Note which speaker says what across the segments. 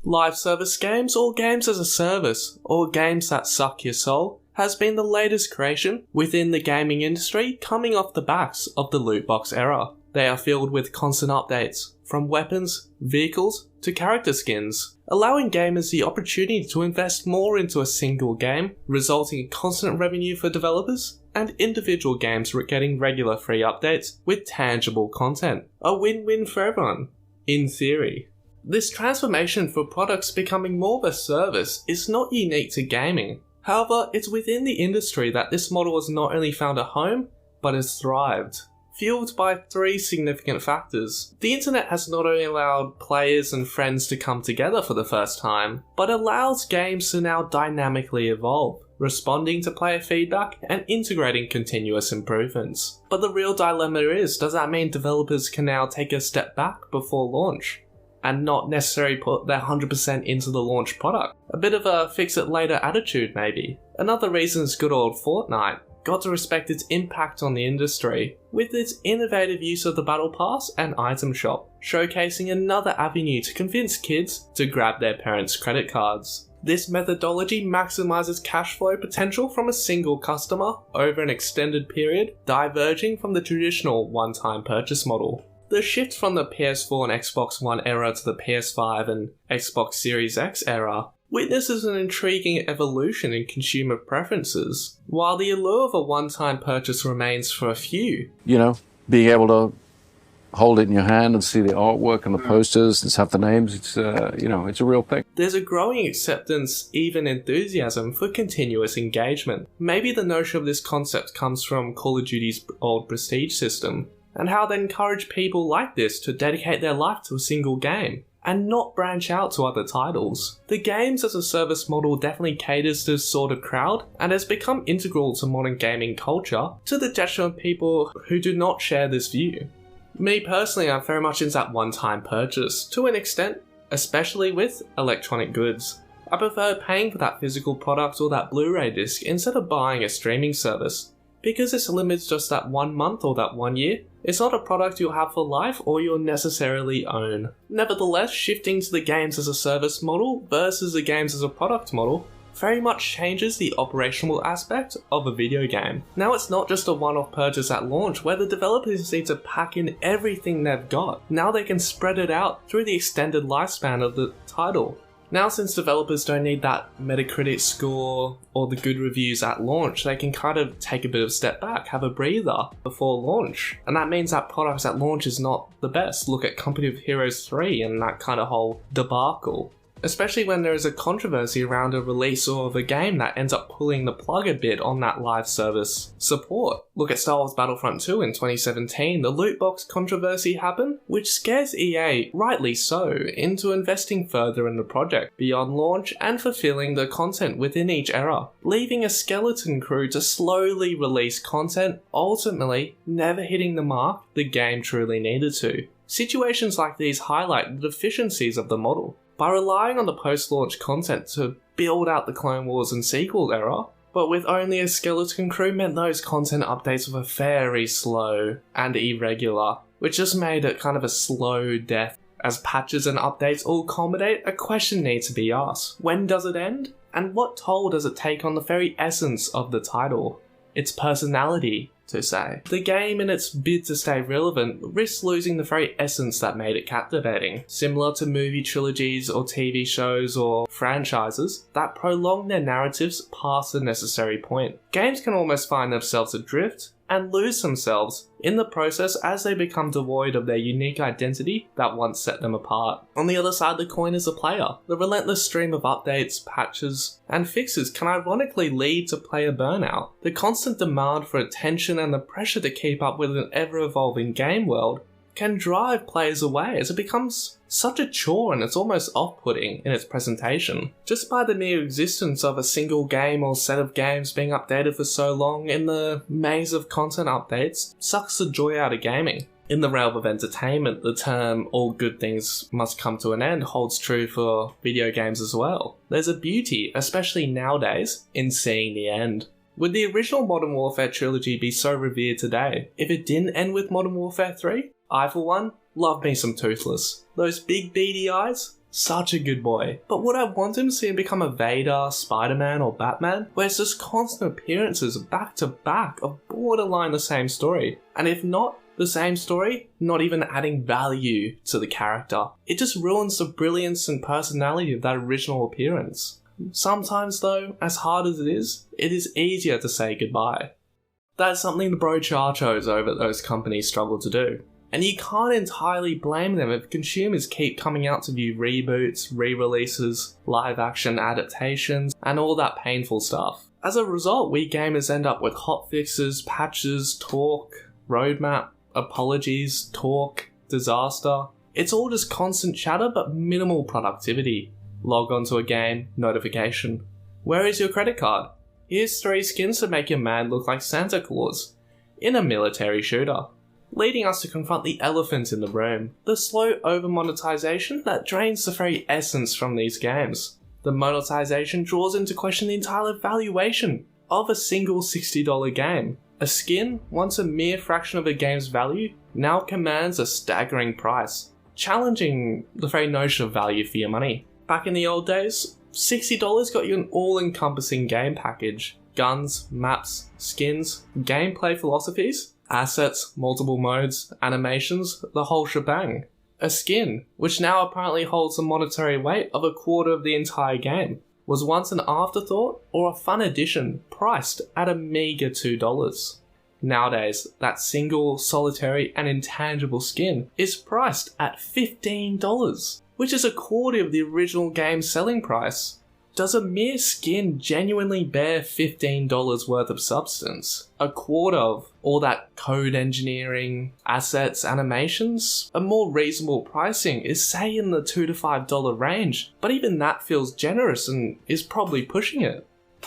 Speaker 1: Live service games, or games as a service, or games that suck your soul, has been the latest creation within the gaming industry, coming off the backs of the loot box era. They are filled with constant updates, from weapons, vehicles, to character skins, allowing gamers the opportunity to invest more into a single game, resulting in constant revenue for developers, and individual games getting regular free updates with tangible content. A win-win for everyone, in theory. This transformation for products becoming more of a service is not unique to gaming. However, it's within the industry that this model has not only found a home, but has thrived. Fueled by three significant factors. The internet has not only allowed players and friends to come together for the first time, but allows games to now dynamically evolve, responding to player feedback and integrating continuous improvements. But the real dilemma is, does that mean developers can now take a step back before launch, and not necessarily put their 100% into the launch product? A bit of a fix-it-later attitude maybe. Another reason is good old Fortnite got to respect its impact on the industry, with its innovative use of the Battle Pass and item shop, showcasing another avenue to convince kids to grab their parents' credit cards. This methodology maximizes cash flow potential from a single customer over an extended period, diverging from the traditional one-time purchase model. The shift from the PS4 and Xbox One era to the PS5 and Xbox Series X era witnesses an intriguing evolution in consumer preferences, while the allure of a one-time purchase remains for a few.
Speaker 2: You know, being able to hold it in your hand and see the artwork and the posters and have the names, it's a real thing.
Speaker 1: There's a growing acceptance, even enthusiasm, for continuous engagement. Maybe the notion of this concept comes from Call of Duty's old Prestige system, and how they encourage people like this to dedicate their life to a single game, and not branch out to other titles. The games as a service model definitely caters to this sort of crowd, and has become integral to modern gaming culture, to the detriment of people who do not share this view. Me personally, I'm very much into that one-time purchase, to an extent, especially with electronic goods. I prefer paying for that physical product or that Blu-ray disc instead of buying a streaming service. Because this limits just that 1 month or that 1 year, it's not a product you'll have for life or you'll necessarily own. Nevertheless, shifting to the games as a service model versus the games as a product model very much changes the operational aspect of a video game. Now it's not just a one-off purchase at launch where the developers need to pack in everything they've got. Now they can spread it out through the extended lifespan of the title. Now, since developers don't need that Metacritic score or the good reviews at launch, they can kind of take a bit of a step back, have a breather before launch. And that means that products at launch is not the best. Look at Company of Heroes 3 and that kind of whole debacle. Especially when there is a controversy around a release or of a game that ends up pulling the plug a bit on that live service support. Look at Star Wars Battlefront 2 in 2017, the loot box controversy happened, which scares EA, rightly so, into investing further in the project beyond launch and fulfilling the content within each era, leaving a skeleton crew to slowly release content, ultimately never hitting the mark the game truly needed to. Situations like these highlight the deficiencies of the model. By relying on the post-launch content to build out the Clone Wars and sequel era, but with only a skeleton crew meant those content updates were very slow and irregular, which just made it kind of a slow death. As patches and updates all culminate, a question needs to be asked. When does it end? And what toll does it take on the very essence of the title? Its personality, to say. The game, in its bid to stay relevant, risks losing the very essence that made it captivating. Similar to movie trilogies or TV shows or franchises that prolong their narratives past the necessary point. Games can almost find themselves adrift and lose themselves in the process as they become devoid of their unique identity that once set them apart. On the other side of the coin is the player. The relentless stream of updates, patches, and fixes can ironically lead to player burnout. The constant demand for attention and the pressure to keep up with an ever-evolving game world can drive players away as it becomes such a chore and it's almost off-putting in its presentation. Just by the mere existence of a single game or set of games being updated for so long in the maze of content updates sucks the joy out of gaming. In the realm of entertainment, the term all good things must come to an end holds true for video games as well. There's a beauty, especially nowadays, in seeing the end. Would the original Modern Warfare trilogy be so revered today if it didn't end with Modern Warfare 3? I, for one, love me some Toothless. Those big beady eyes, Such a good boy. But would I want him to see him become a Vader, Spider-Man, or Batman, where it's just constant appearances back to back of borderline the same story? And if not the same story, not even adding value to the character. It just ruins the brilliance and personality of that original appearance. Sometimes though, as hard as it is easier to say goodbye. That's something the brochachos over at those companies struggle to do. And you can't entirely blame them if consumers keep coming out to view reboots, re-releases, live-action adaptations, and all that painful stuff. As a result, we gamers end up with hotfixes, patches, talk, roadmap, apologies, talk, disaster. It's all just constant chatter but minimal productivity. Log onto a game, notification. Where is your credit card? Here's 3 skins to make your man look like Santa Claus. In a military shooter. Leading us to confront the elephant in the room. The slow over-monetization that drains the very essence from these games. The monetization draws into question the entire valuation of a single $60 game. A skin, once a mere fraction of a game's value, now commands a staggering price, challenging the very notion of value for your money. Back in the old days, $60 got you an all-encompassing game package. Guns, maps, skins, gameplay philosophies, assets, multiple modes, animations, the whole shebang. A skin, which now apparently holds the monetary weight of a quarter of the entire game, was once an afterthought or a fun addition priced at a meager $2. Nowadays, that single, solitary, and intangible skin is priced at $15, which is a quarter of the original game's selling price. Does a mere skin genuinely bear $15 worth of substance? A quarter of all that code engineering, assets, animations? A more reasonable pricing is say in the $2 to $5 range, but even that feels generous and is probably pushing it.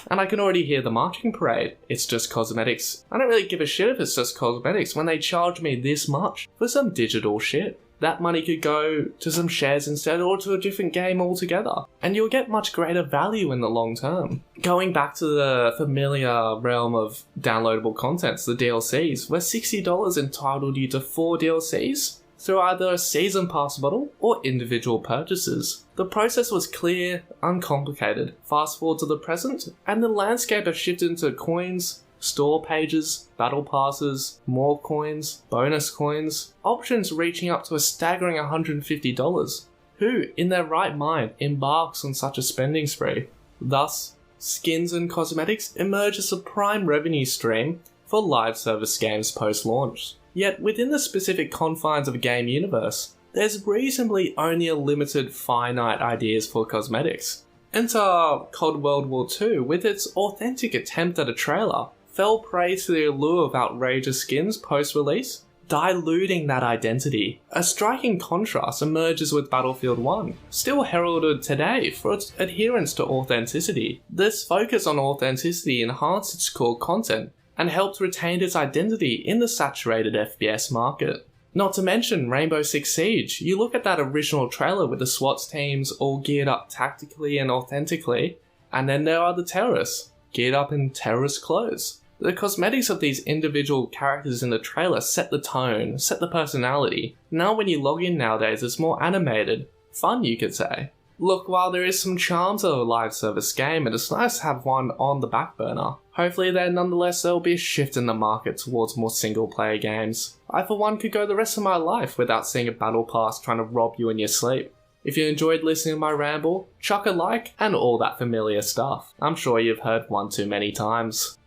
Speaker 1: And I can already hear the marching parade. It's just cosmetics. I don't really give a shit if it's just cosmetics when they charge me this much for some digital shit. That money could go to some shares instead or to a different game altogether, and you'll get much greater value in the long term. Going back to the familiar realm of downloadable contents, the DLCs, where $60 entitled you to 4 DLCs through either a season pass bottle or individual purchases. The process was clear, uncomplicated. Fast forward to the present, and the landscape has shifted into coins, store pages, battle passes, more coins, bonus coins, options reaching up to a staggering $150. Who, in their right mind, embarks on such a spending spree? Thus, skins and cosmetics emerge as a prime revenue stream for live service games post-launch. Yet, within the specific confines of a game universe, there's reasonably only a limited finite ideas for cosmetics. Enter COD World War II with its authentic attempt at a trailer, fell prey to the allure of outrageous skins post-release, diluting that identity. A striking contrast emerges with Battlefield 1, still heralded today for its adherence to authenticity. This focus on authenticity enhanced its core content and helped retain its identity in the saturated FPS market. Not to mention Rainbow Six Siege. You look at that original trailer with the SWAT teams all geared up tactically and authentically, and then there are the terrorists, geared up in terrorist clothes. The cosmetics of these individual characters in the trailer set the tone, set the personality. Now when you log in nowadays, it's more animated. Fun, you could say. Look, while there is some charm to a live service game, and it's nice to have one on the back burner, hopefully nonetheless there will be a shift in the market towards more single player games. I for one could go the rest of my life without seeing a battle pass trying to rob you in your sleep. If you enjoyed listening to my ramble, chuck a like and all that familiar stuff. I'm sure you've heard one too many times.